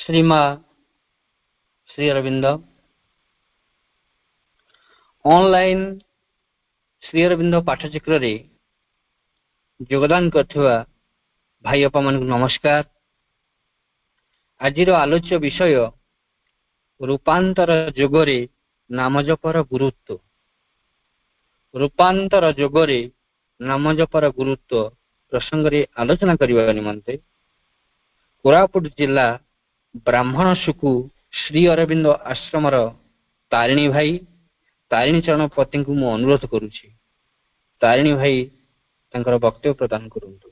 श्रीमा Shri Arvind online Shri Arvind पाठचक्र रे योगदान करथिबा भाई अपा मन नमस्कार। आजिर आलोच्य विषय रूपांतर जोगरे नामजपर गुरुत्व। रूपांतर जोगरे नामजपर गुरुत्व प्रसंग रे आलोचना करबा निमंते कोरापुट जिला ब्राह्मण सुकु श्री अरविंद आश्रमर तारिणी भाई तारिणी चरण पति को मु अनुरोध करुछि। तारिणी भाई तंकर वक्तव्य प्रदान करंतु।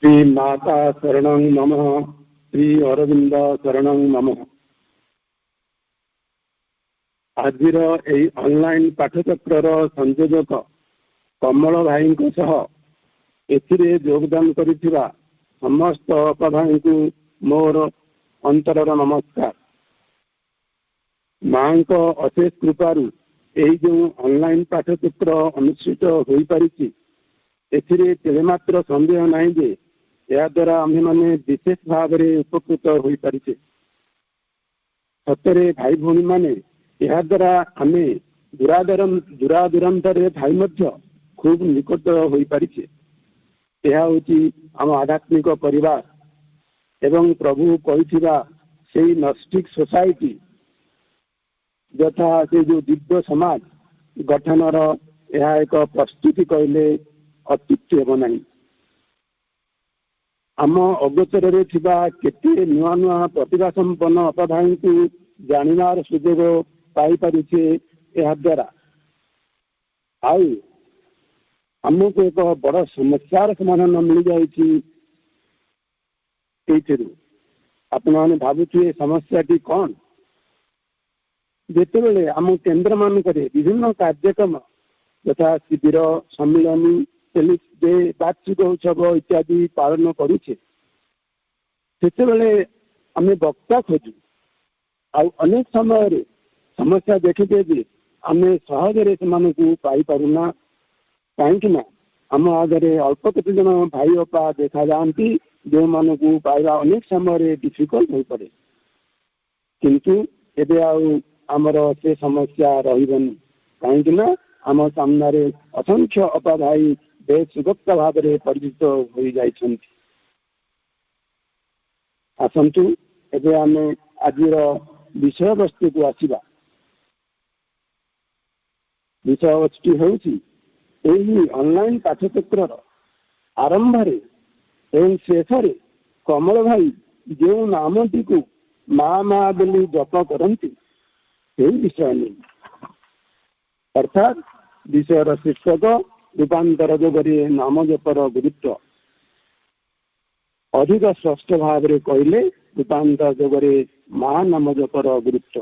श्री माता शरणं नमः, श्री अरविंद शरणं नमः। आजिर एई ऑनलाइन पाठचक्र संयोजक कमल भाई सह एथिरे योगदान करिथिबा समस्त अपभाई को मोर अंतरर नमस्कार। मां को अशेष कृपारू एई जो ऑनलाइन पाठचक्र अनुष्ठित होई पारिछि एथिरे तेलेमात्र संदेह नाही जे या द्वारा आम्हे माने विशेष भाव में उपकृत होई पारिछे। सतरे भाई भौणी माने या द्वारा आमे दूरादूरांतर भाई मध्य खूब निकट होई पारिछे। यह होची आम आध्यात्मिक परिवार एवं प्रभु कहिथिबा सेई नस्टिक सोसाइटी यथा से जो दिव्य समाज गठनर यह एक प्रस्तुति कहले अत्युक्ति हेब नाही। आम अगोचर केते नुआ नुआ प्रतिभा संपन्न अपभाई को जानिबार सुजोग पाई पारिछे। यह द्वारा आउ आमको एक बड़ समस्यार समाधान मिल जाइए। आपण मैंने भावुए समस्याटी कौन? जितेबले आम केन्द्र मानक विभिन्न कार्यक्रम यथा शिविर सम्मिलनी डे वार्षिक उत्सव इत्यादि पालन करुचे आम वक्ता खोजु अनेक समय समस्या देखिए आम सहजरे से पाई पारुना कहीं आम आगे अल्प केते जन भाई अपा देखा जाती जो मानू पाइबा अनेक समय डिफिकल्ट हो पड़े। किंतु एबे आमर से समस्या रही कहीं आम सामने असंख्य अपा भाई बेस सुगप्त भाव में परिचित हो जाइछन्ति। आसंतु एबे आमे आजिर विषय वस्तु को आसिबा। विषय वस्तु होउछि एही ऑनलाइन पाठ्यचक्र आरंभ एवं शेष कमल भाई जो नामटी को माँ माँ बोली जप करती विषय नहीं। अर्थात विषय शीर्षक रूपांतर जोगरे नाम जपर गुरुत्व अधिक स्पष्ट भाव में कहले रूपांतर जोगरे माँ नाम जपर गुरुत्व।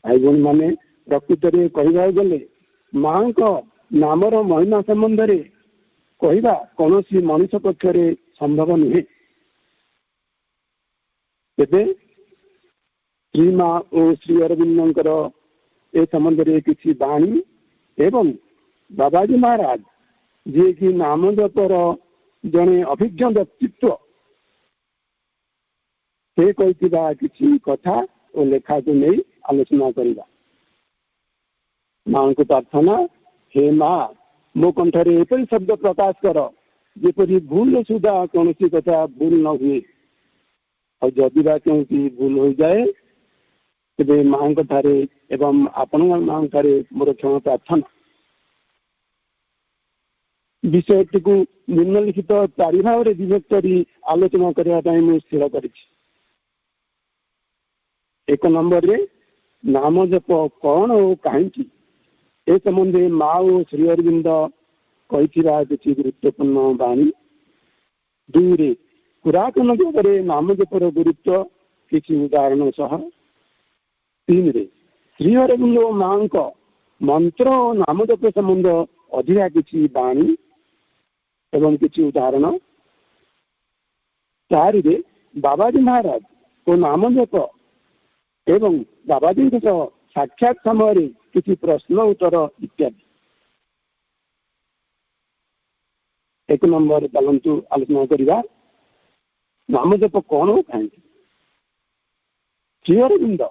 भाई भौणी माने प्रकृत में कहवा गले माँ को नामर महिमा संबंध में कहवा कौन सी मनुष्य पक्षरे संभव नुहे। तेबे श्री माँ और श्री अरविंदर ए संबंध में किसी बाणी एवं बाबाजी महाराज जी की नाम जपर जड़े अभिज्ञ व्यक्तित्व से कही किसी कथा और लेखा को नहीं आलोचना करवा। माँ को प्रार्थना, हे माँ मो कंठरे एपरी शब्द प्रकाश कर जेपरी भूल सुधा कौन सी कथा भूल न हुए और जदि बा क्योंकि भूल हो जाए तेरे माँ ठारे एवं आपण माँ ठारे मोर क्षमा प्रार्थना। विषयटी को निम्नलिखित चारि भाव में विभक्त कर आलोचना करने स्थिर कर। एक नंबर रे नाम जप कौन और कहीं ए संबंधे माँ और श्री अरविंद कही किसी गुरुत्वपूर्ण बाणी। दुई पुरातन जोगरे नाम जपर गुरुत्व किसी उदाहरण सह। तीन श्री अरविंद माँ को मंत्र और नाम जप संबंध अधिका किसी बाणी एवं किसी उदाहरण। चार बाबाजी महाराज को नाम जप एवं बाबाजी साक्षात समय किसी प्रश्न उत्तर इत्यादि। एक नंबर चलतु आलोचना करवा नाम जप कौन हो कहीं श्री अरविंद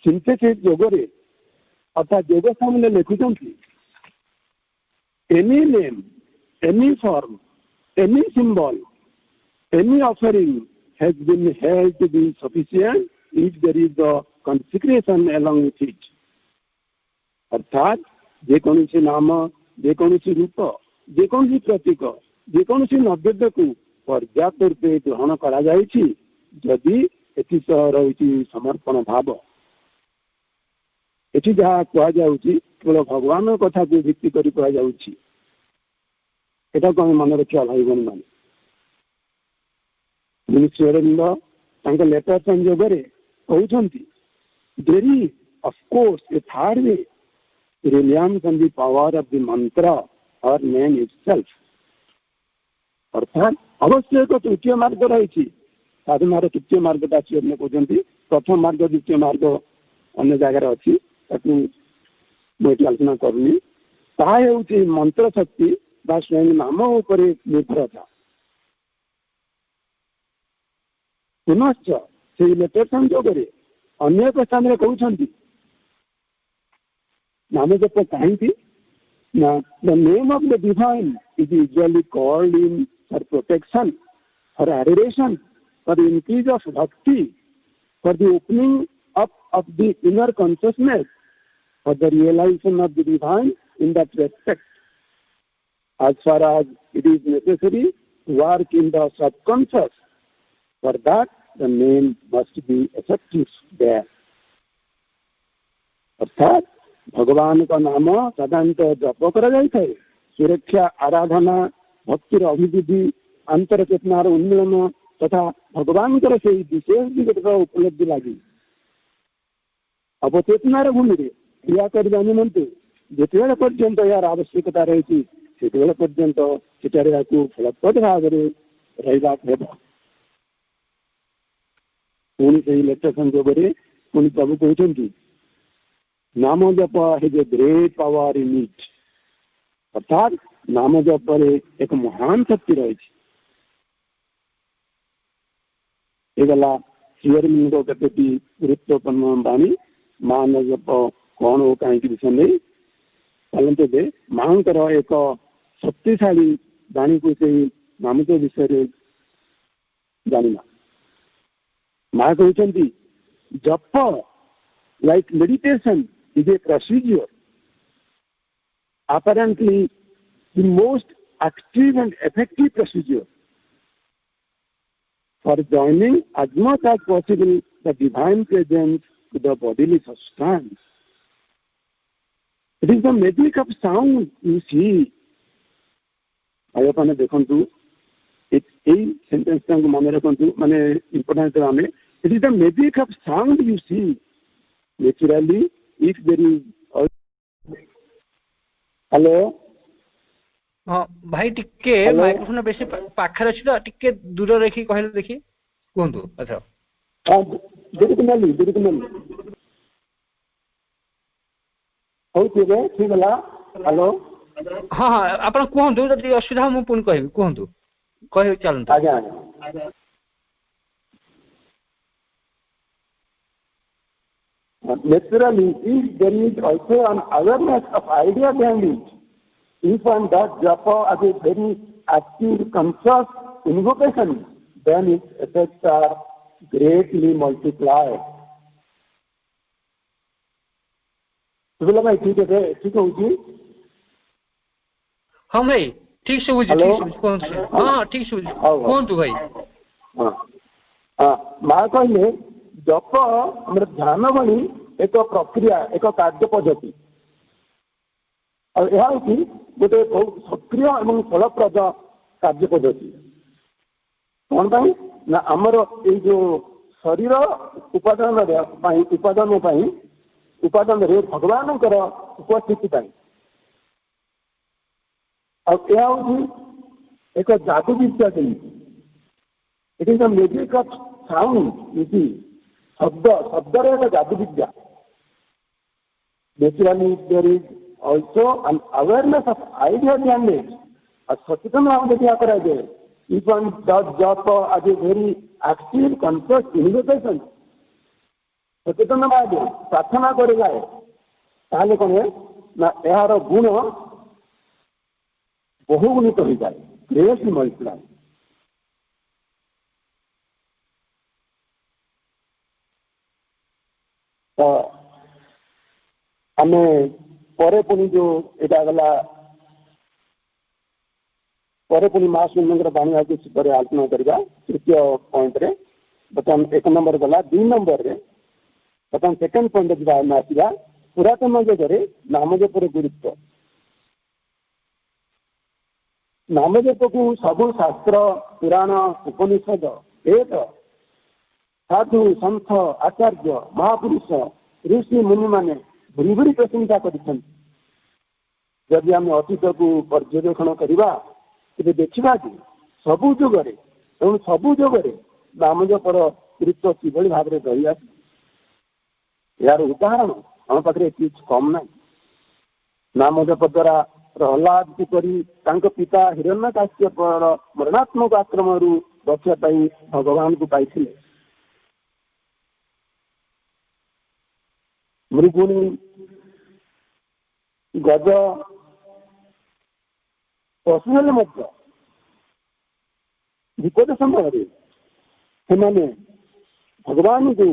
सिंथेसिस जोगरे अर्थात योग सामने लिखुंट any name any form any symbol any offering has been held to be sufficient if there is a consecration along with it अर्थात जेकोसी नाम जेकोसी रूप जेकोसी प्रतीक जेकोसी नैवेद्य को पर्याप्त रूपे ग्रहण करा जायछि जदि एथि सह रही समर्पण भाव एठी जहाँ कहुच्छी केवल भगवान कथा को भित्ति कर कहुच्छी एटा को आम मन रखा भाई बहन मान श्री अरविंद लेटर संयोग कहते there is of course a third way reliance on the power of the mantra or name itself अर्थात अवश्य एक तृतीय मार्ग रही साधनार तृतीय मार्ग कहते प्रथम मार्ग द्वितीय मार्ग अन्य जगार अच्छी मुझे आलोचना करूनी ताकि मंत्र शक्ति बा स्वयं नाम उपर निर्भरता पुनश्च से लेटर संयोग अन्य एक स्थान में कहते नाम जप कहीं the name of the divine is usually called in for protection, for adoration, for the increase of bhakti, for the opening up of the inner consciousness, for the realization of the divine in that respect. As far as it is necessary to work in the subconscious, for that the name must be effective there. अर्थात भगवान का नाम साधारणतः जप कर सुरक्षा आराधना भक्तिर अभिवृद्धि अंतर चेतनार उन्मिलन तथा भगवान से विशेष दिगट उपलब्धि लगी अवचेतनार भूमि क्रिया करने निमंते जिते पर्यंत यार आवश्यकता रही से पर्यंत सेठारे फलप्रद भाव रहा पुणी से लेटर संयोग पुणी प्रभु कहते नाम जप has a great power in it अर्थात नाम जप एक महान शक्ति रही गला श्री अरविंद कते गुरुत्वपूर्ण बाणी मान जप कौन हो कहीं विषय नहीं चलते दे मांकर एक शक्तिशाली बाणी को से नाम जप विषय जाना माँ कहते जप like meditation is a procedure apparently the most active and effective procedure for joining as much as possible the divine presence to the bodily substance. It is the magic of sound you see. आयोपाने देखंतु एक sentence को मन रखंतु माने important आमे it is the magic of sound you see. Naturally, if there is hello हाँ भाई टिके microphone बेसी पाखर अछि तो टिके दूर रखी कहले देखि कोंतु अच्छा हां बिल्कुल हो ठीक होला हेलो हाँ हाँ आपण कोंतु जदि असुविधा मु पुन कहबी कोंतु कहि चलंत आज्ञा naturally if there is also an awareness of idea behind it, if one does japa as a very active conscious invocation, then its effects are greatly multiplied. तो भाई ठीक है ठीक है हाँ भाई ठीक से बुझी हाँ ठीक से बुझी कौन तू भाई हाँ माँ कहले जप आम ध्यान भली एक प्रक्रिया एक कार्य पद्धति और यह गोटे बहुत सक्रिय और फलप्रद कार्य पद्धति कौन पाई ना आमर ये जो शरीर उपादान भगवान उपस्थिति और यह एक जादू विद्या it is the music of sound इति शब्द एक जादू विद्या naturally there is also an awareness of idea behind it सचेतन भाव क्या कराए इफ वन डज जॉब आज a very active conscious innovation सचेतन भाव प्रार्थना कर जाए ताले कौन है ना यार गुण बहुगुणित हो जाए ग्रेटली मल्टीप्लाई तो आम पर पुणी जो यहाँ गला पर पुणी माँ शून्य बाणी आज आलोचना करवा तृतीय पॉइंट रे बर्तमान 1 नंबर गला 2 नंबर रे बर्तमान सेकेंड पॉइंट जो आम आसवा पुरातन युगरे नामजपर गुरुत्व नामजप को सबु शास्त्र पुराण उपनिषद वेद साधु संत आचार्य महापुरुष ऋषि मुनि माने भूरी भूरी प्रशंसा कर जदि आम अतीत को पर्यवेक्षण करवा तेज देखा कि सबु जुगरे एवं सबु जुगरे नामजपर गुरुत्व किभली भाव में रही आस यार उदाहरण आम पाखे किसी कम ना नामजप द्वारा प्रहलाद किपरि पिता हिरण्यकाश्यप मरणात्मक आक्रमण रक्षा पाई भगवान को पाई मृगुणी गज पशु विपद समय से भगवान को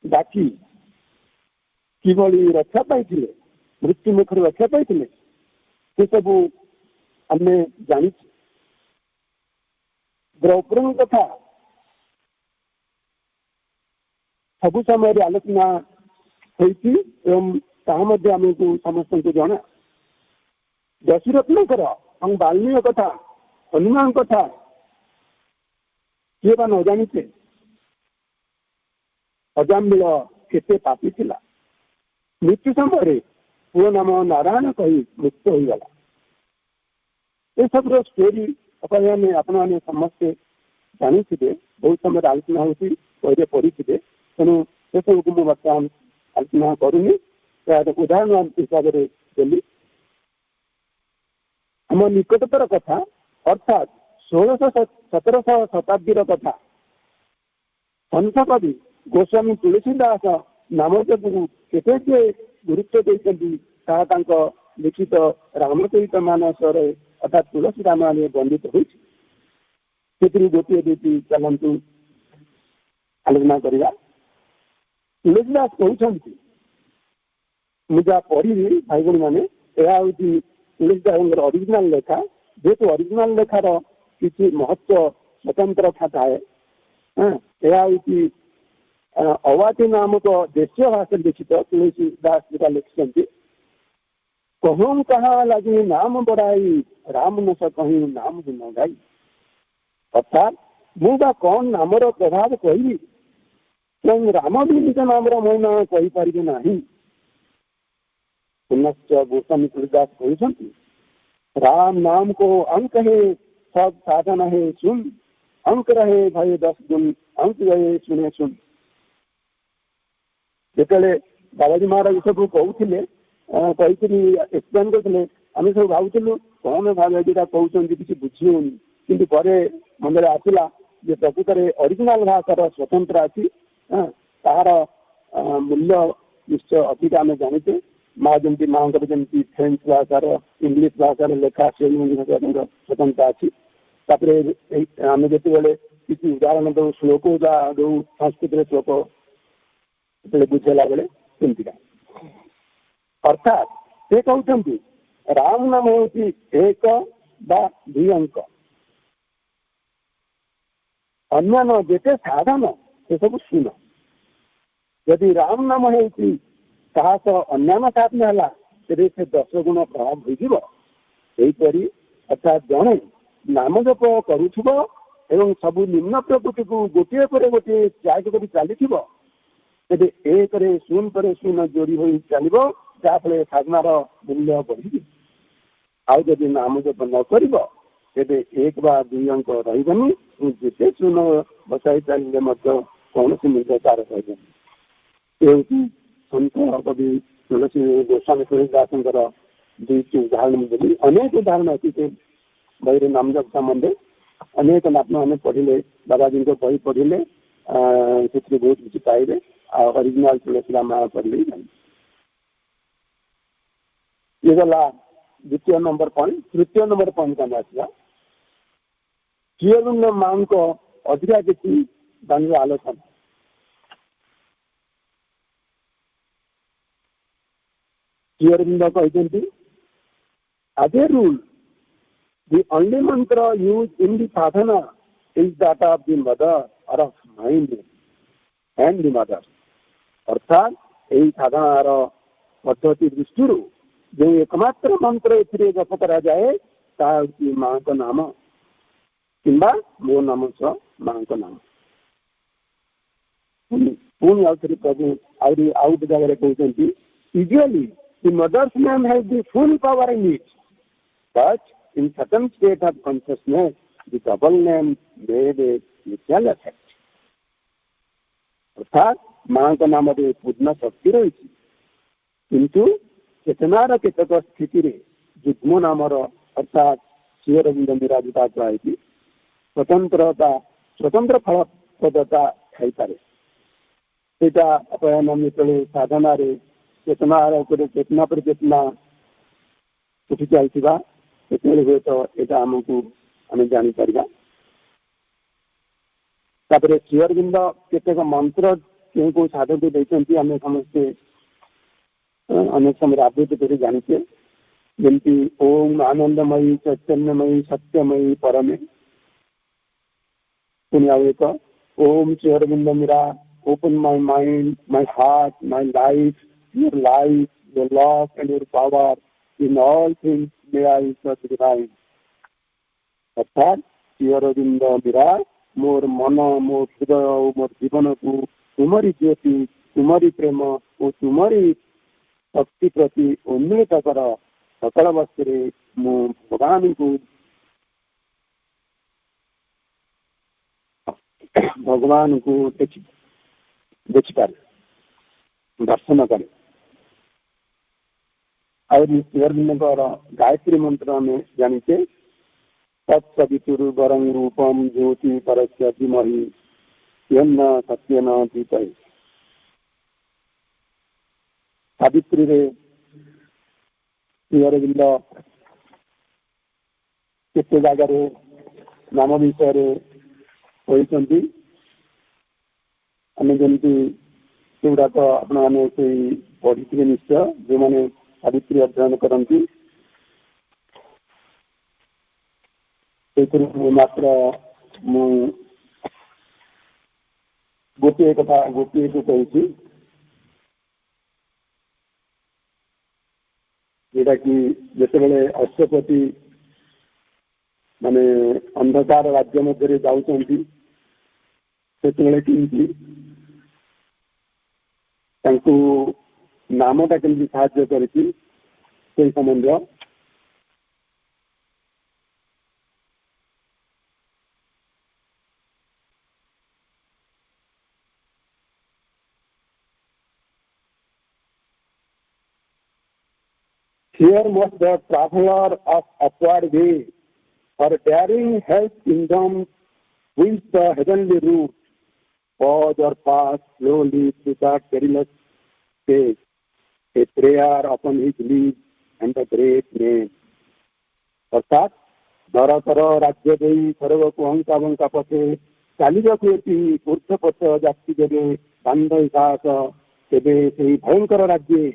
डाकी किभली रक्षा पाई मृत्यु मुखर रक्षा पाई से सब आम जानी द्रौपदी कथा सबु समय आलोचना होती आमको समस्त को जना दशरत्नकर बाल्मीय कथा हनुमान कथा किए न जानी अजामिल केते पापी थिला मृत्यु समय पुओ नाम नारायण कही मुक्त हो गला ये सब स्टोरी आपने समस्ते जानी बहुत समय आलोचना होती पढ़ी तेणु से सब को बर्तमान आलोचना करूनी उदाहरण हिसाब से देली आम निकटतर कथा अर्थात 1600-1700 शताब्दी कथा संत कवि गोस्वामी तुलसीदास नामजप को केते गुरुत्व देते लिखित रामचरित मानस अर्थात तुलसी रामायण वर्णित होती गोटे दुटी चलतु आलोचना करवा तुलसीदास कहते मुझे पढ़ी भाई भाई मैंने यह हूँ तुलसीदास ओरिजिनल लेखा जेहेतु ओरिजिनल लेखार किसी महत्व स्वतंत्र था थाए यह हूँ अवाटी नामक देशीय भाषा लिखित तुलसीदास जोटा लिखिं कहूँ कहा लगी नाम बढ़ाई राम न कहीं नाम गुण गाई अर्थात मुझा कौन नामर प्रभाव कहबी क्यों राम भी निज नाम महिमा कहीपर ना पुनश्च गोस्वामी तुलसीदास कहते राम नाम को अंक है सब साधन है सुन अंक रहे भय 10 गुण अंक गए सुने सुन जिते बाबाजी महाराज सब कहते एक्सप्लेन करते आम सब भावुलु कौन बाबाजी कहते किसी बुझी होनी कि मन आसला जे प्रकृत में ओरिजिनाल भाषार स्वतंत्र अच्छी तार मूल्य निश्चय अधिक आम जाने माँ जमी माँ जमी फ्रेंच भाषार इंग्लीश भाषार लेखा से स्वतंत्र अच्छी आम जिते किसी उदाहरण दो श्लोक दो संस्कृत श्लोक बुझेला बेले सेमतीका अर्थात से कहते राम नाम हूँ 1 बा 2 अंक अन्य जेते साधन से सब शुन यदि राम नाम है अन्य साधन है से 10 गुण प्रभाव होपरी अर्थात जड़े नाम जप करुव एवं सबू निम्न प्रकृति को गोटे पर गोटे त्याग कर चली तेज 1 रे 0 पर 0 जोड़ी हो चलो जहाँफल साधनार मूल्य बढ़ी आदि नाम जप न कर 1 बा 2 अंक रही जिते शून बसाई चलिए कौन मूल्य तार रही संत कवि तुलसी गोस्वामी तुलसीदास दुईटी उदाहरण देली अनेक उदाहरण अच्छी से बही नाम जप संबंधे अनेक आपने पढ़िले बाबाजी को बही पढ़िले से बहुत किसी पाइबे ओरिजिनल तुलसी रामायण पढ़ले ये गला द्वितीय नंबर पॉइंट। तृतीय नंबर पॉइंट का आसला श्रीअरविंद मां को अधिका किसी दानी आलोचना श्रीअरविंद कहते as a rule the only mantra used in the sadhana is that of the mother or of mind and the mother अर्थात यही साधनार पद्धति दृष्टि जो एकमात्र मंत्र ए जप करा जाए ताकि मां का नाम कि मो नाम स मां का नाम पुणी आउ थे प्रभु आउ जगह कहते usually the mother's name has the full power in it, but in certain state of consciousness the double name may have a mutual effect. अर्थात मां का नाम पूर्ण शक्ति रही किंतु चेतनार केतक स्थिति युग्म नामर अर्थात श्रीअरविंद विराजिता है स्वतंत्रता स्वतंत्र फलप्रदता थी पारे सेटा अपने जो साधना चेतना पर चेतना उठी चलता हुए तो यहाँ आमको आम जापर श्रीअरविंद केतक मंत्र क्यों कौ साधक देते आम समस्ते अनेक समय आवृत्ति कर जाचे जमती ओम आनंदमयी चैतन्यमयी सत्यमयी परमे पुणी आउ एक Om Sri Aurobindo Mira open my mind my heart my life your life, your love and your power in all things may I such divine. अर्थात श्रीअरविंद मीरा मोर मन मोर हृदय मोर जीवन को तुम्हारी ज्योति तुम्हारी प्रेम और तुम्हारी शक्ति प्रति उन्नत कर सकल वस्तु मु भगवान को देखिपारे दर्शन करे और श्रीअरविंद गायत्री मंत्र में जानिचे तत्सवितुर्वरं रूपम ज्योति परस्य धीमहि यन्न सत्येन दीपयते सावित्री रे श्रीअरविंद केते जगार नाम विषय कहते आम जमी सेगुड़ाक आपने पढ़ी थे निश्चय जो मैंने सावित्री अध्ययन करती मात्र मु गोटे कथा गोटे को कहूँ जोटा कि जिते अश्वपति माने अंधकार राज्य मध्य जाऊँगी से नामटा केमती साहाय्य करती संबंध Here must the traveler of upward way or daring help kingdom with the heavenly route pause or pass slowly through the perilous space, a prayer upon his lips and the great name. अर्थात नरतर राज्य दे सर्व को अंका बंका पथे चालीबी ऊर्धपथ जाति देवे बांध साहस तेरे से भयंकर राज्य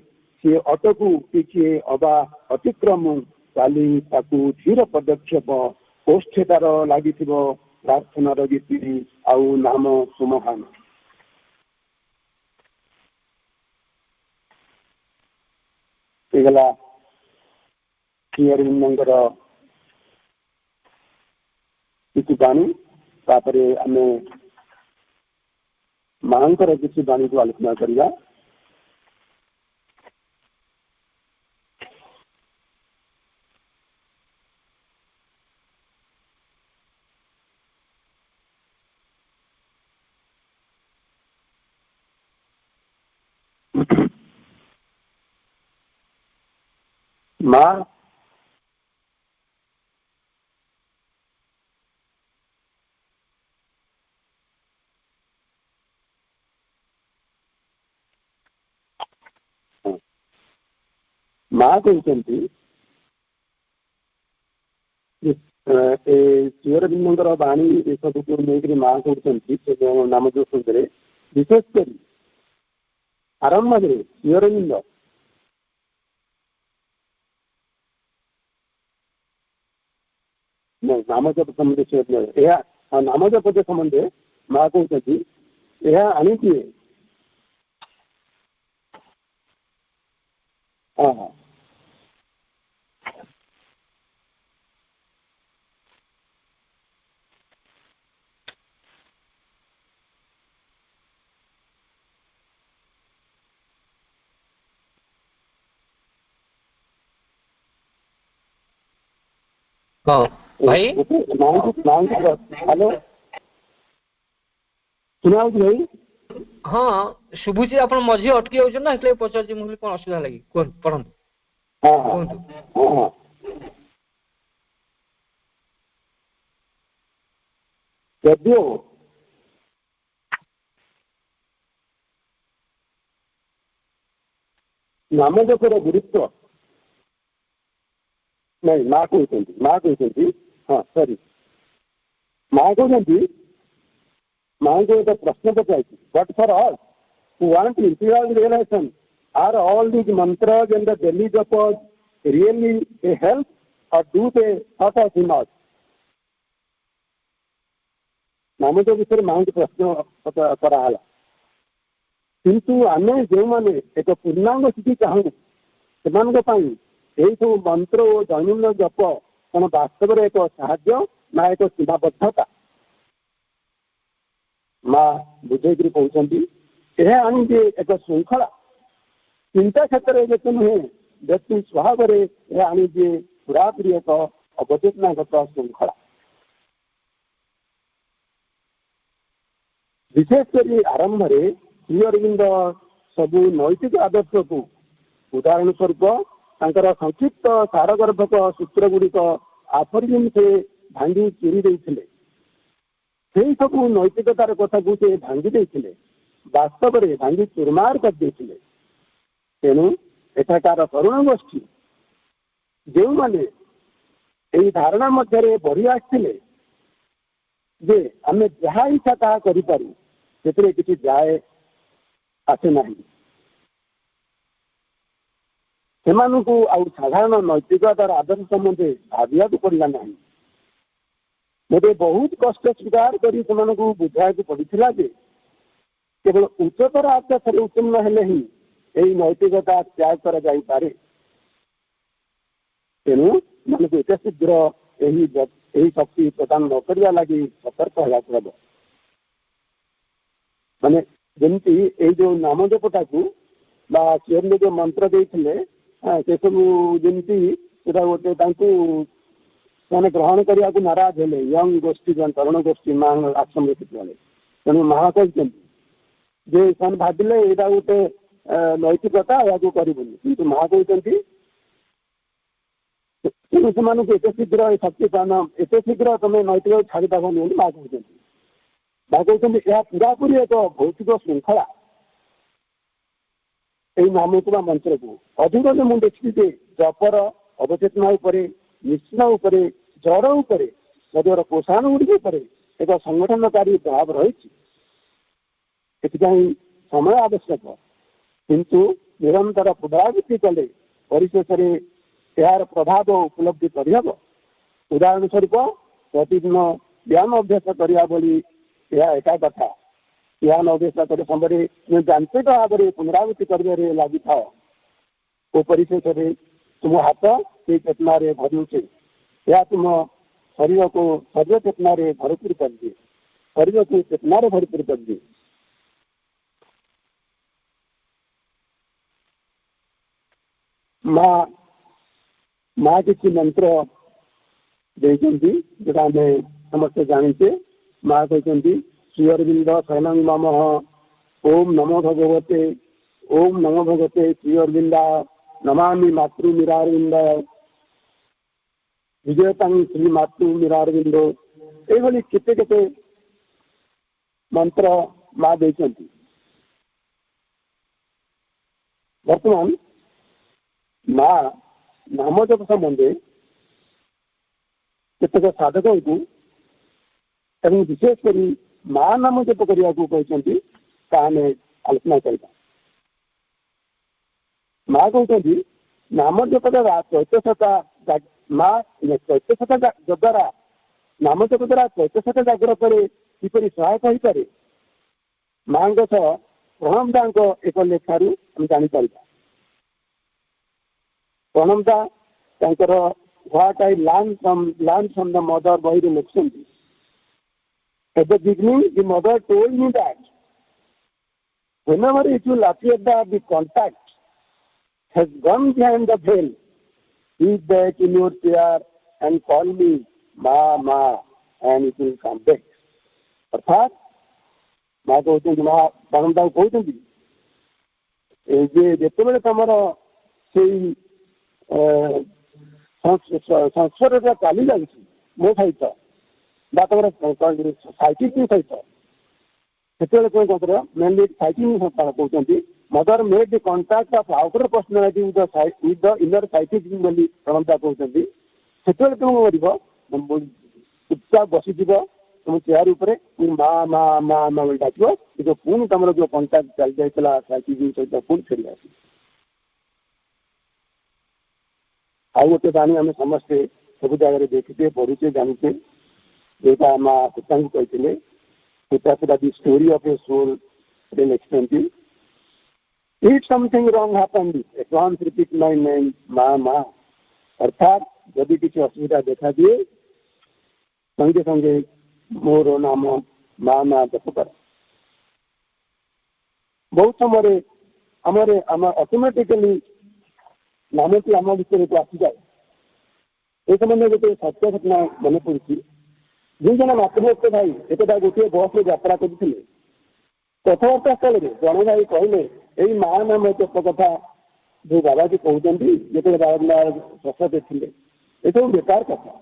सी अटकू किए अबा अतिक्रम चाली धीर पदक्षेप कोष्ठे तार लगी प्रार्थनार गीति आउ नाम सुमहान श्रीअरविंदर किसी बाणी तापर आम मांकर किसी बाणी को आलोचना करिया माँ माँ कहते श्रीअरविंदर बाणी सब नहीं माँ कहते नाम जो विशेषकर आरंभ में श्रीअरविंद नामजप संबंधी नामजप संबंधे माँ कहते आनी हाँ हाँ हाँ भाई हेलो सुना भाई हाँ शुभुची आप मझी अटकी जाऊँ ना इसलिए पचार मुझे कौन असुविधा लगी पढ़ंतु हाँ हाँ कहतु हाँ यद्यो नामजपर गुरुत्व नहीं माँ कहते हाँ सॉरी माँ कहते माँ को एक प्रश्न पचाई but for us who want integral realization are all these mantras and the daily japas really a help or do they hurt us not? नामजप विषय माँ को प्रश्न कराला किंतु आम जो मैंने एक पूर्णांग स्थिति चाहूँ से सब मंत्र और दैनंदिन जप कौन वास्तव एक साहाय्य ना एक सीमाबद्धता माँ बुझे कहते यह आनी एक श्रृंखला चिंता क्षेत्र में नुहे व्यक्ति स्वभाव में यह आनी पूरापूरी एक अवचेतनागत श्रृंखला विशेषकर आरंभ में श्रीअरविंद सबू नैतिक आदर्श को उदाहरण स्वरूप संक्षिप्त सारगर्भक सूत्र गुड़िक आफरिन से भांगी चूरी देते सब नैतिकतार कथा को से भांगी देते वास्तव में भांगी चुरमार करते तेणु एठाकार तरुण गोष्ठी जो मैंने यही धारणा मध्य बढ़ी आसते जे आम जहाँ इच्छा ता करूँ से किसी जाए आसे ना से साधारण नैतिकतार आदर्श सम्बन्धे भाविया पड़ा ना मत बहुत कष्ट स्वीकार कर बुझा पड़ा जे केवल उच्चतर आकाश उत्तीर्ण हेले ही यही नैतिकता त्याग कर तेणु मान को एत शीघ्र यही शक्ति प्रदान न करने लगी सतर्क होगा माने जमती जो नामजपटा को शिवरले जो मंत्र देते से सब जमती गोटे मैंने ग्रहण करने को नाराज हेले यंग गोष्ठी जो तरुण गोष्ठी माँ आश्रम तेणु माँ कहते जे से भाविले यहाँ गोटे नैतिकता या करूनी कि माँ कहते तेणु से एत शीघ्र शक्ति पान एत शीघ्र तुम नैतिक छाड़ीदेव नहीं माँ कहते माँ कहते यह पूरापूरी एक भौतिक श्रृंखला यही नामुकवा मंत्र को अधिक मुझे देखी जपर अवचेतना निश्चय उपर जड़ उपर शरीर पोषण गुड़िक एक संगठनकारी प्रभाव रही समय आवश्यक किंतु निरंतर पुनरावृत्ति कले परिशेष यार प्रभाव उपलब्धि करहब उदाहरण स्वरूप प्रतिदिन व्यायाम अभ्यास करने बोली यह एका कथा व्यायाम अभ्यास कर समय तुम यांत्रिक भाव में पुनरावृत्ति कर लगी था परिशेष तुम हाथ से चेतना भरुचे या तुम शरीर को शरीर चेतना भरपूर कर दिए शरीर को चेतना भरपूर कर दिए माँ किसी मंत्र देखते जोटा आम समस्ते जाचे माँ कहते श्रीअरविंद शरणं मम ओम नमो भगवते श्रीअरविंदा नमामि मातृ मीरारविंद विजयतां श्री मातृ मीरारविंद एभली केते केते मंत्र माँ देइछन्ति। वर्तमान माँ नाम जप संबंधे केतेक साधक को विशेष करी माँ नाम जप करने को कहते आलोचना करता। माँ कहते नाम जप द्वारा चैतसता माँ चैतसता द्वारा नाम जप द्वारा चैतसता जागृत किपरि सहायक हो पारे माँ प्रणम दा एक लेखारू हम जापर प्रणम दा what I learn from the mother बही लिखुंट at the beginning the mother told me that whenever it will appear that the contact has gone behind the veil, keep back in your chair and call me ma ma and it will come back. अर्थात माँ कहते माँ बारंदा कहते जिते तुम से संस्पर्श चली जाऊँ मो सहित तुम साइकिल सहित से कौन मेनली साइकिल कहते mother made the contact of outer personality with the inner cycle बोली प्रणमता कहते से तुम कर चुपचाप बसी तुम चेयर उपर माँ माँ माँ माँ डाक पुणी तुम जो कंटाक्ट चली जाता साइकिल सहित पुणी फेरी आस आउ गोटे बाणी आम समस्ते सब जगह देखीचे पढ़ुचे जानूचे जोटा माँ पिता कहते पिता पूरा the story of a soul लिखते if something wrong happened at once repeat my name माँ माँ अर्थात जदि किसी असुविधा देखा दिए संगे संगे मोर नाम माँ माँ जप कर बहुत समय आम ऑटोमेटिकली नाम की आम विषय को आसी जाए ये समय गोटे सत्य घटना मन पड़ी जो जन मातृभक्त भाई एक गोटे बस में यात्रा करते कथबार्ता स्थल में जड़े भाई कहले यही माँ नाम जप कथा जो बाबाजी कहते जो बाबा प्रसाद थे ये सब बेकार कथा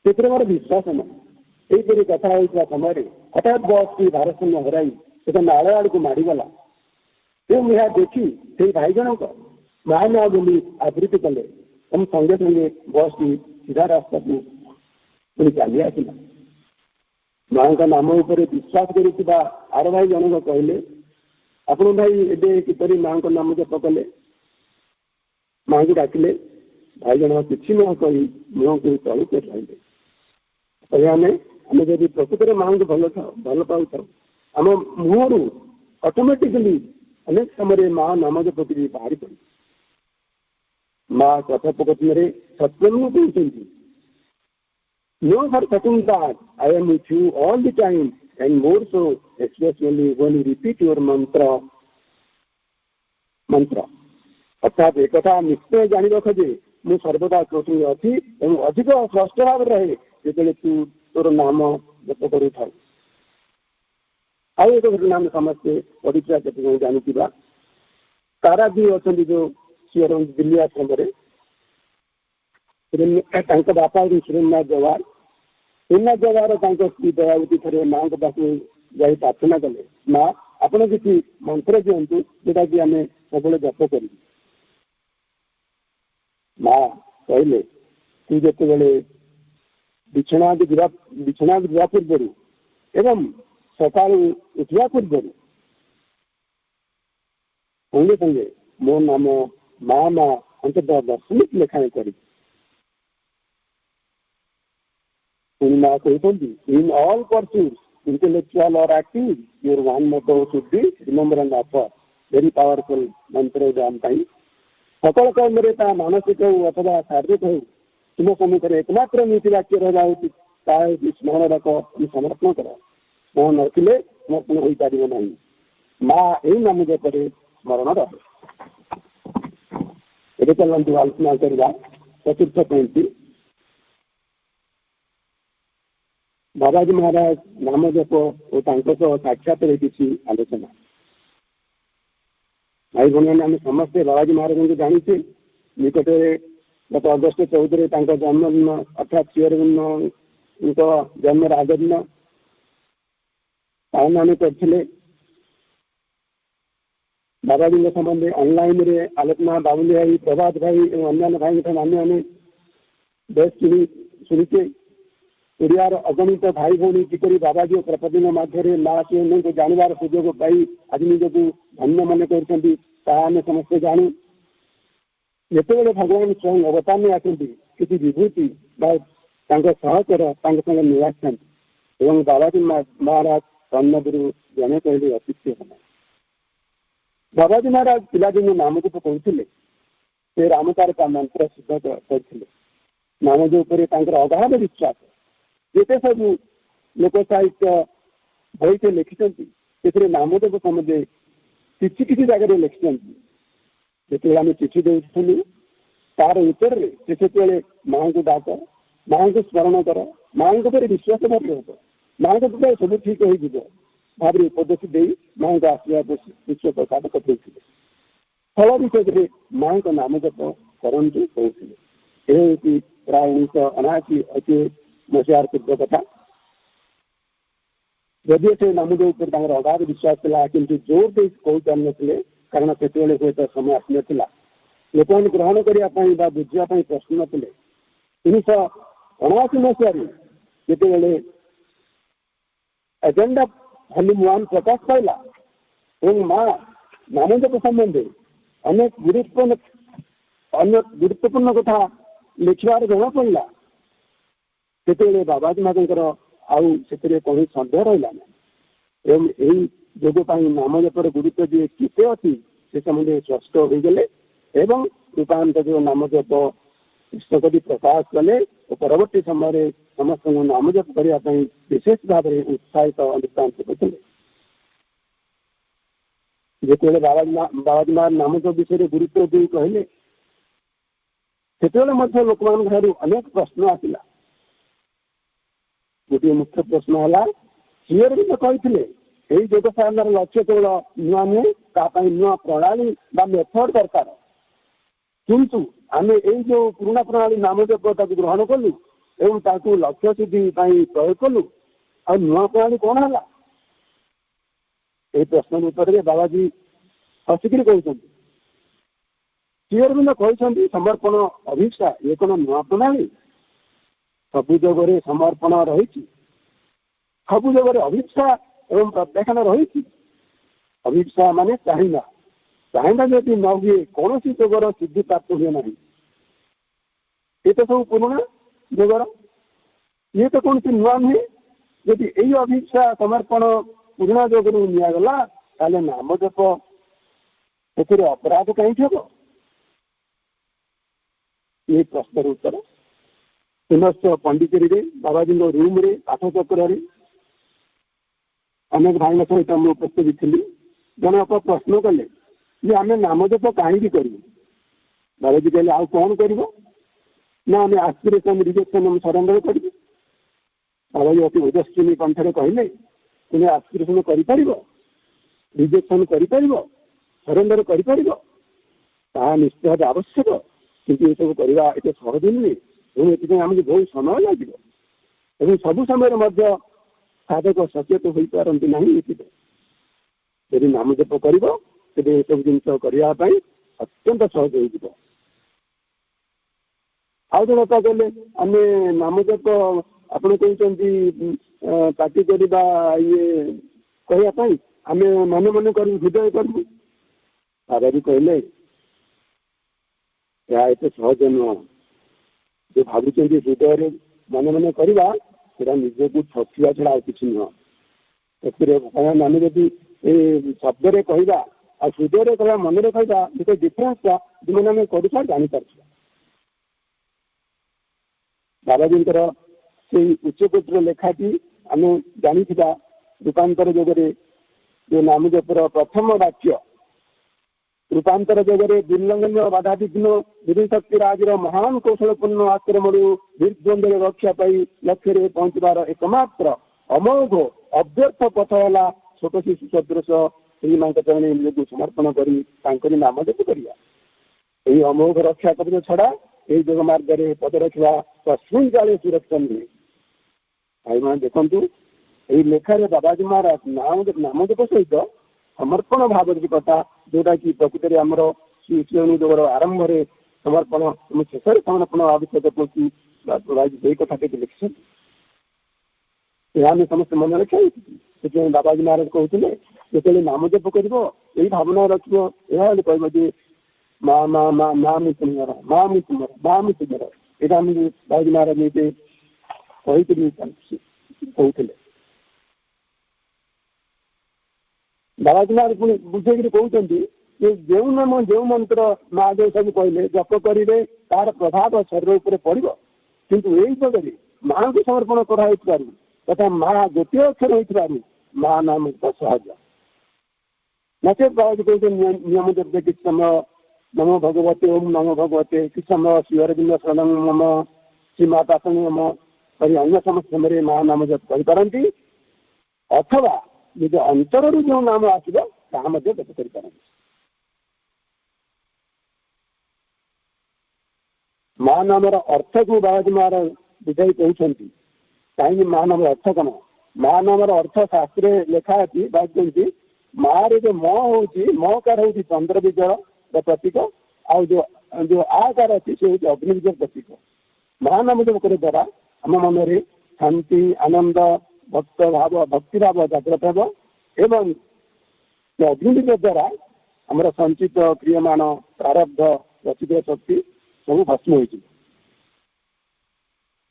से मोर विश्वास ना यहीपरि कथा होता समय हठात बस की भारसाम्य हराई से नाल आड़ को मारिगला यह देखी से भाई जनक माँ माँ बोली आवृत्ति कले हम संगे संगे बस की सीधा रास्ता को पुणी चली आसला माँ का नाम उपर विश्वास करुवा आर भाई जनक कहले आपण भाई एवं किपरि माँ को नाम जप कले माँ को डाकिले भाई जनक किसी न कही मुह को तलू के रही आम जब प्रकृत माँ को भल पाऊ आम मुहर ऑटोमेटिकली अनेक समय माँ नाम जप कर बाहरी पड़ी माँ कथोपकथन सत्यम कहते No for certain that I am with you all the time and more so especially when you repeat your mantra. अर्थात एक निश्चय जानी रख जे मु सर्वदा तोसी अच्छी अधिक स्पष्ट भाव रहे जो तू तोर नाम जप करू था एक घटना में समस्ते परीक्षा के जानी तारा भी अच्छा जो सी दिल्ली आश्रम बापा श्रीनाथ जवाहर श्रीनाथ जवाहर स्त्री दयावती थे माँ को पास जा प्रार्थना कले माँ आपड़ किसी मंत्र दिंतु जोटा कि आम सब जप कर माँ कहले तू जिते बिछना जा पूर्व एवं सका उठा पूर्व संगे संगे मो नाम माँ माँ अंततः 10 मिनिट लेखाएं कर माँ कहते इन ऑल परस्यूट्स इंटेलेक्चुअल और active your one motto should be remember and offer very powerful mantra आम सकल कर्म मानसिक हो अथवा शारीरिक हो तुम सम्मुख में एकमात्र नीति वाक्य रहा स्मरण रख समर्पण कर स्मरण रखिले समर्पण हो पार ना माँ यही नाम जपर स्मरण रहे चलते आलोचना करवा चतुर्थ पॉइंट बाबाजी महाराज नाम जप और साक्षात किसी आलोचना भाई भाई आम समस्ते बाबाजी महाराज को जानी निकटरे गत अगस्त 14 जन्मदिन अर्थात श्री अरविंद जन्म आगदिन पालन आम करते। बाबाजी संबंधी ऑनलाइन रे आलोचना बाबुली भाई प्रभात भाई और अन्य भाई आम बेस शुणुचे ओडियार अगणित भाई भौणी किपरि बाबाजी प्रपदिन मध्य माँ से जानवर सुजोग पाई आज निजक धन्य मन कर समस्ते जानू। जिते भगवान स्वयं अवतार आसती किसी विभूति सहचर संगे निवास था एवं बाबाजी महाराज सन्नदु जने कहले अतिथ्य होना। बाबाजी महाराज पिलादिन नामजप कहते रामकार का मंत्र सिद्ध करते। नामजप अगाध विश्वास जिते सब लोक साहित्य बही से लिखिं नामजप सम्बन्धे किसी किसी जगह लिखिं जो आम चिठी देलु तार उत्तर से माँ को डाक माँ को स्मरण कर माँ पर विश्वास भर रख माँ को सब ठीक हो भाव उपदेश दे माँ को आशीर्वाद विश्व प्रसाद पठे फल विषय माँ को नामजप करूँ कहते प्राय 1979 मसीहार पूर्व कथा। जदि से नामजप अगाध विश्वास था कि जोर दे कही पार ना कारण से हूँ तो समय आसी ना लोक ग्रहण करने बुझापी प्रश्न नी 1979 मसीह जिते एजेंडा वॉल्यूम 1 प्रकाश पाइला और माँ नामजप संबंधी अनेक गुरुत्वपूर्ण कथा लिखार जना पड़ा से बाबाजी महाजर आउ से कौन सन्देह रहा एवं यही जोगपाई नामजपर गुरुत्व जी केते अच्छी से सम्बन्धे स्पष्ट हो गले एवं रूपांत जो नामजप पुस्तक प्रकाश कले और परवर्ती समय समस्त नामजप करने विशेष भाव में उत्साहित अनुष्ठान करते। जिते बाबाजी नामजप विषय गुरुत्व दी कहले से लोक मान अनेक प्रश्न आसला। गोटे मुख्य प्रश्न है श्री अरविंद कहते योग साधनार लक्ष्य केवल नुआ नुहे नुआ प्रणाली मेथड दरकार किंतु आम जो पुराणा प्रणाली नामजप ग्रहण कलु एवं ताकू लक्ष्य सिद्धि प्रयोग कलु आ नुआ प्रणाली कौन है ये प्रश्न उत्तर में बाबाजी हसिक कहते श्री अरविंद कहते समर्पण अभिप्सा ये कौन नुआ प्रणाली सबु जगह समर्पण रही सबु जगह अभिप्सा एवं प्रत्याख्यान रही अभिप्सा माने चाहिदा चाहिदा जदि न हुए कौन सी जगर सिद्धि प्राप्त हुए ना ये तो सब पुराणा जगर ये तो कौन सी नुआ नुहे यदि यही अभिप्सा समर्पण पुराणा जगर निगला ताले नामजप से अपराध कहीं हम ये प्रश्न उत्तर पुनश्च पंडिचेरी बाबाजी रूम रे पाठ चक्र अनेक भाई सहित मुझे उपस्थित थी जन आप प्रश्न कले जे आम नामजप कहीं करूँ बाबाजी कहले आउ कौन कर ना आम आस्पिरेसन रिजेक्शन सरेंडर कर बाबाजी अति ओजस्विनी कंठे कहले तुम्हें आस्पिरेसन कर रिजेक्शन कर सरेंडर कर निश्चय आवश्यक किंतु ये सब करवा एत सहज नुहे आमको बहुत समय लगे सबु समय साधक सचेत हो पारती ना यदि नामजप कर सब जिन करने अत्यंत सहज हो आउ जन कहले आम नामजप आपड़ कहते पार्टी करवा ये कहवाई आम मन मन कर हृदय करूँ बाबाजी कहले या एत सहज नुह जो भावुं हृदय मन मन करवा निजक ठकिया छड़ा कि नुह आम जदि शब्द कहवा आ हृदय कह मन कहवा जो डिफरेन्स जो आम कर जापर बाबाजी से उच्चकोटर लेखाटी आम जानी रूपांतर जगह जो नामजपर प्रथम वाक्य रूपांतर जगह दुर्लंघनीय बाधा विघ्न विशक्ति राजर महान कौशलपूर्ण आक्रमण निर्द्वंद्व रक्षा पाई लक्ष्य पहुंचबार एकमात्र अमोघ अव्यर्थ पथ है छोट शिशु सदृश श्री माँ चरण निजक समर्पण कर नामजप करवा यही अमोघ रक्षा कवच छड़ा यही जोग मार्ग में पद रखा कस्मिन काले सुरक्षा नुहे। भाई मैंने देखु यही लेखार बाबाजी महाराज नाम जप सहित समर्पण भाव की कथा जोटा कि प्रकृत में आमर श्री जोगर आरंभ में समर्पण शेष समर्पण आवश्यक पड़ती यही कथा लिखी आम समस्त मन रखा से बाबाजी महाराज कहते जो नाम जप कर यही भावना रख यह कह माँ माँ माँ माँ मु तुम्हारा माँ मु तुम्हारा माँ मु तुम्हारा यहाँ आम बाबाजी महाराज ये कहते बाबाजी महाराज पुणी बुझे कहते जो नाम जो मंत्र महादेव सब कहले जप करेंगे तार प्रभाव शरीर उपर पड़ो किंतु यही जगह माँ को समर्पण कराई तथा माँ गोटे अक्षर हो माँ नाम तो सहज नचे बाबाजी कहते नियम जब किस समय नमो भगवते ओम नमो भगवते किस समय श्री अरविंद शरण नम श्री माता नम पर अन्य समस्त समय माँ नाम जप करती अथवा निज अंतर जो नाम आसो जप कर माँ नाम अर्थ को बाबाजी महाराज बुझाई कहते कहीं माँ नाम अर्थ कौन माँ नाम अर्थ शास्त्र लेखा अच्छी बात कहती माँ रे जो म हूँ मकार हूँ चंद्र विजय प्रतीक आउ जो आकार अच्छी से हूँ अग्नि विजय प्रतीक माँ नाम जप द्वारा आम मन शांति आनंद भक्त भाव भक्ति भाव जागृत हो एवं अग्नि विजय द्वारा आमर संचित क्रियमाण प्रारब्ध रचित शक्ति सब भस्म हो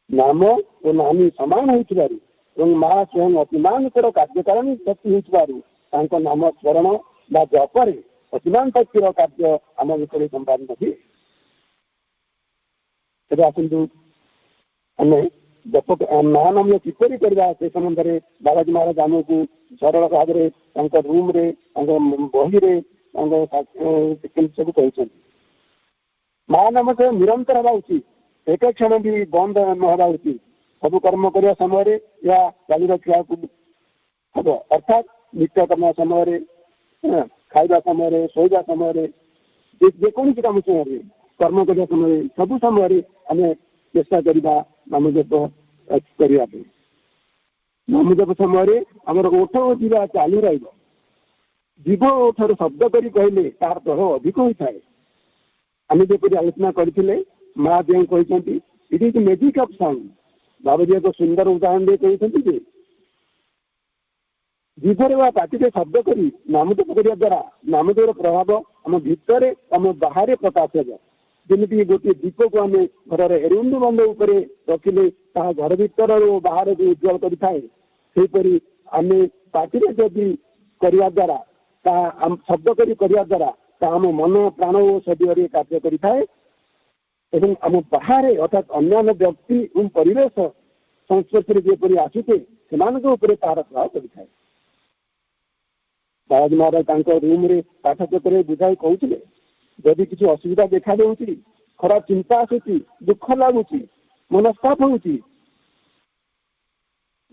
नाम और नामी सामान हो माँ स्वयं अतिमानकर कार्यकारिणी शक्ति हो नाम स्मरण बा जपर अतिमान शक्तिर कार्य आम विषय संपादन हुए आसतु आम जप माँ नाम किपरि करवा से संबंध में बाबाजी महाराज आमको सरल भाव में रूम रे बही रे सब कहते माँ नाम से निरंतर हवा उचित एक क्षण भी बंद न हवा उचित सब कर्म करने समय या चालू रखा हम अर्थात नित्य कर्म समय खाइबा समय शोवा समय जेकोसी कम समय कर्म करने समय सब समय आम चेष्टा करवा नाम जप करने नाम जप समय आमर ओठ जीवा चालू जीव ओठर शब्द कर कहले तार प्रभाव अधिक होता है आम जपरी आलोचना करते माँ जो कहते it is magic of sound बाबाजी एक सुंदर उदाहरण दे कहते जीभर व पाटी शब्द कर नाम जप करने द्वारा नामदेवर प्रभाव आम भितर आम बाहर प्रकाश हो जमी गोटे दीप को आम घर एरुंड बंद उपर रखिले घर भीतर बाहर जो उज्जवल करपरी आम पाटी जदि करने द्वारा शब्द करने द्वारा आम मन प्राण और शरीर कार्य करें आम बाहर अर्थात अन्य व्यक्ति और परिवेश संस्पर्श जेपरी आसुचे से तार प्रभाव करें बाबाजी महाराज रूम रे पाठ चक्र बुझाई कहते जदि किसी असुविधा देखा देउची खराब चिंता आसुची दुख लगुच मनस्ताप हो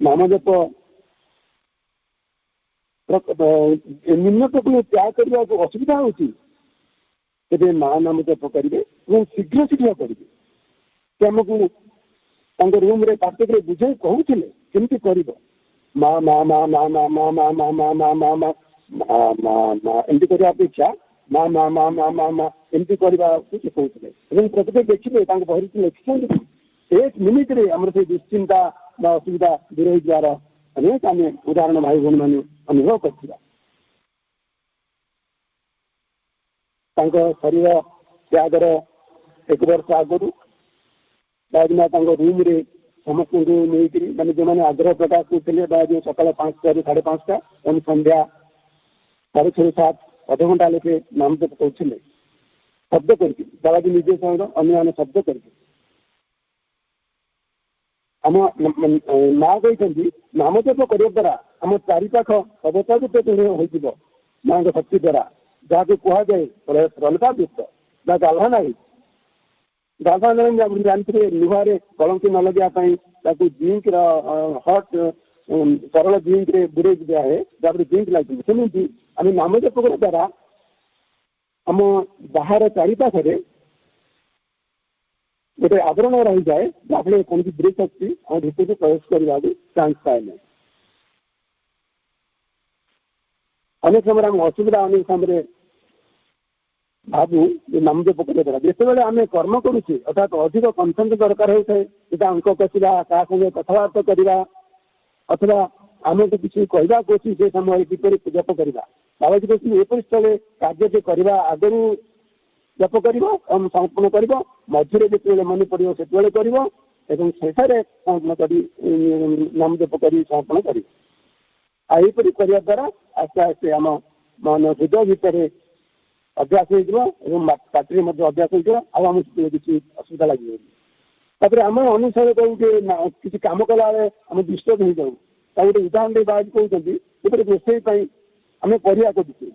नाम जप निम्नक को त्याग करने को असुविधा होते माँ नाम जप करेंगे शीघ्र शीघ्र करेंगे आमको रूम रे पार्थिक बुझे कहते केमती कर माँ माँ माँ माँ माँ माँ माँ माँ माँ माँ माँ माँ माँ माँ माँ एमती करने अपेक्षा माँ माँ माँ माँ माँ माँ एमती करने कहते प्रत्येक देखिए बही लिखिं एक मिनिट रे आम से दुश्चिंता असुविधा दूर हो जार अनेक आम उदाहरण भाई भौणी मैंने अनुभव कर शरीर त्यागर एक वर्ष आगु बाबाजी रूम रे समस्त नहीं मैंने जो मैंने आग्रह प्रकाश करते बाबाजी सकाल 5टा ରୁ 5:30 एवं संध्या 6:30 अध घंटा लेखे नाम जप कहते शब्द करके बाबाजी निजे सहित अन्य शब्द करके आम माँ कहते नाम जप करने द्वारा आम चारिपाख अवचारित हो माँ शक्ति द्वारा जहाँ कहुए प्रलता दुष्ट जहाँ गाल्हा ना गाल्हा जानते लुहारे कलंकी न लगे जिंक हट सरल जिंक बुरे दिया है जहाँ जिंक लगे सेमती आम नाम जप द्वारा आम बाहर चारिपाखे गोटे आवरण रही जाए जहाँफल कौन दृश्य शक्ति आम भितर प्रवेश करने चान्स पाए ना अनेक समय आम असुविधा अनेक समय भावु नाम जप कर जिते आम कर्म करुचे अर्थात अधिक कंसेंट दरकार होता है अंक कसवा क्या संगे कथबार्ता करवा अथवा आम तो किसी कहवा कौन से समय किपर जप करवा बाबाजी कहते एपरी स्थले कार्य करवा आगु जप कर समर्पण कर मझे जो मन पड़ो से शेष नाम जप कर समर्पण करपरी करने द्वारा आस्ते आस्ते आम मन हृदय भितर अभ्यास होटी अभ्यास होम किसी असुविधा लगे तापर आम अनुसार कहूँ किसी कम कला आम डिस्टर्ब हो जाऊ गोटे उदाहरण बाबा कहते गोटे रोषे आम परिया कटुचे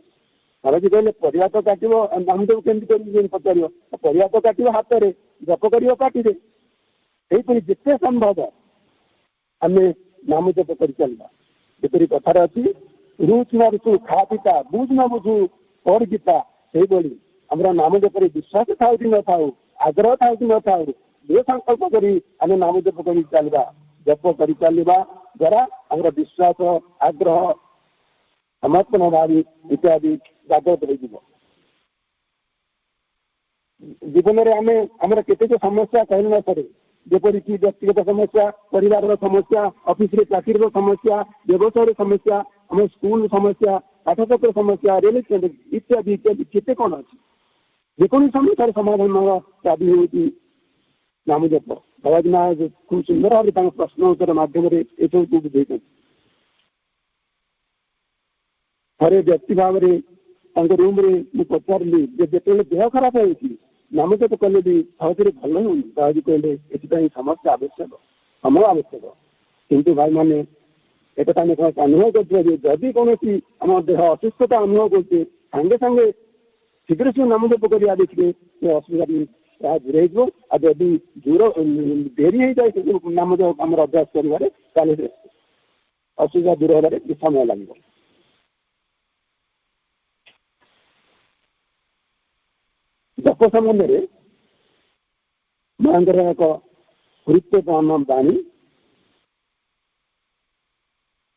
बाबाजी कहले परिया तो काट नाम जप केमी पचार परिया तो काट हाथ में जप कर पार्टी यहीपरि जिते संभव आम नाम जप कर चलवा जेपरी कथार अच्छी रुच न रुचु खा पिता बुझ न बुझु पढ़ गीता से भाई आम नाम जप विश्वास था कि न था आग्रह था कि न था दे संकल्प कर नाम जप कर चलवा जप कर चलवा द्वारा आम विश्वास आग्रह समर्पण भाव इत्यादि जागृत हो जीवन में आम आम केतेक समस्या कहल न सर जेपरिक व्यक्तिगत समस्या परिवार समस्या ऑफिस रे चाकरी समस्या व्यवसाय समस्या आम स्कूल समस्या पाठपत्र समस्या रिलेशन इत्यादि इत्यादि केते कौन अच्छी जेको समस्या समाधान चाबी हूँ नाम जप बाबाजी महाराज खूब सुंदर भाव प्रश्न उत्तर मध्यम सब बुझे थे व्यक्ति भाव में रूम रे पचारि जिते देह खराब हो नाम जप कले भी सहज भल हो बाबाजी कहले ये समस्या आवश्यक समय आवश्यक किंतु भाई मैंने एक अनुभव करते जदि कौन आम देह असुस्थता अनुभव करते सांगे सांगे शीघ्र से नाम जप कर देखिए असुविधा दूरे जदि दूर डेरी हो जाए नाम जप आम अभ्यास कर असुविधा दूर होगा समय लगे जप संबंध में माँ एक गुरुत्वपूर्ण बाणी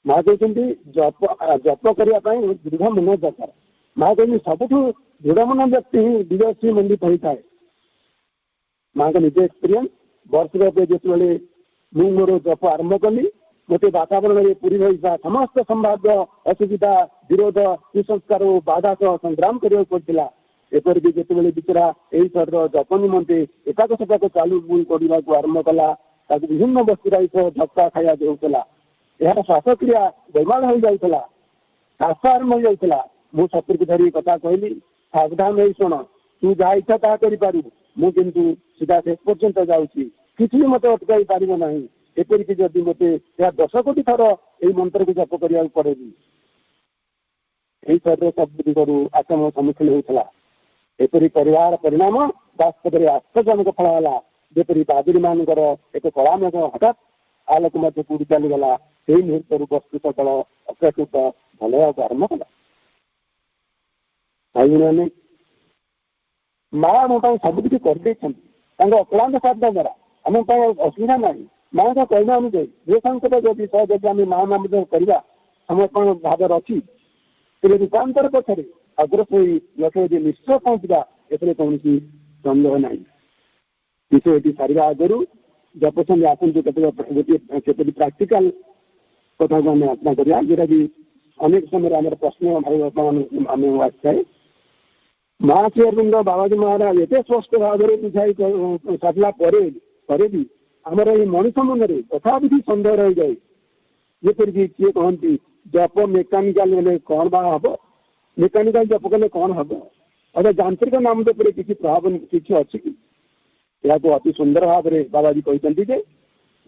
माँ कहते जप जप करने दृढ़ मन दरकार माँ कहते सबुठ दृढ़ मन व्यक्ति ही विजयश्री मंडित होता है माँ का निज एक्सपीरियंस वर्ष जिते मुझे मोर जप आरंभ कली मत वातावरण में पूरी रही समस्त संभाव्य असुविधा विरोध कुसंस्कार बाधा सह संग्राम करने पड़ा एपरिक जिते बिचरा यही शरीर जप निमंते एकाक सपाक चालू बुल करने को आरंभ कला विभिन्न वस्तुरा सह झटका खाया जाऊला यार श्वासक्रिया बेमाल हो जाऊला श्वास आरंभ हो जाऊला मु शत्रु धरी कथा कहली सावधान हो शुण तू जहाँ इच्छा ता करूँ मुझे सीधा शेष पर्यंत जाऊँगी किसी भी मत अटकाई पार ना एपरिक जदि मत 10 कोटी थर यही मंत्र को जप करने पड़ेगी यही शरीर सब गुड़िक आक्रमण सम्मुखीन होता एपरी परिवार परिणाम वास्तव में आश्चर्यजनक फल है जेपरी पादरी मान एक कलामेघ हठात आलोक मध्य कूड़ी चलीगला से मुहूर्त वस्तु सकल अप्रस्तुत भल आरंभ कला भाई मैंने माँ आम सबकि करदे अक्लांत साधना द्वारा आम असुविधा ना माँ का कहना अनुଯାयी जे संकट जदि सहज आम माँ नाम करवा समर्पण भाव अच्छी तेरे रूपांतर पक्षर अग्रसर लक्ष्य निश्चय पहुँचवा एपे कौन सन्देह ना विषय सारे आगु जप संगे आसतु गोटे प्राक्टिकाल कथा को आम आलोचना करा जोटा कि अनेक समय आम प्रश्न भाई आम आए माँ श्री अरविंद बाबाजी महाराज एत स्पष्ट भाव में बुझाई सारा भी आमर ये मनीष मनरे तथापि सन्देह रही जाए जेपरिक किए कहती जप मेकानिकाल कौन बा हम मेकानिकाल जप कले कौन हम अगर यांत्रिक नाम जप किसी प्रभाव किसी अच्छी कि यह अति सुंदर भाव में बाबाजी कहते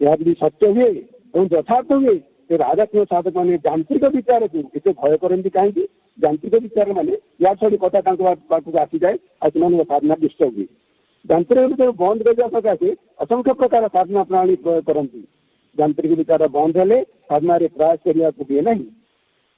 यदि सत्य हुए और यथार्थ हुए तो राजकीय साधक मैंने यांत्रिक विचार को एत भय करती कहीं यांत्रिक विचार मैंने या छड़ी कथा पाखक आसी जाए और साधना डिस्टर्ब हुए यांत्रिक विचार बंद करने सकाशे असंख्य प्रकार साधना प्रणाली प्रयोग करती यांत्रिक विचार बंद हेले साधना प्रयास करने को दिए ना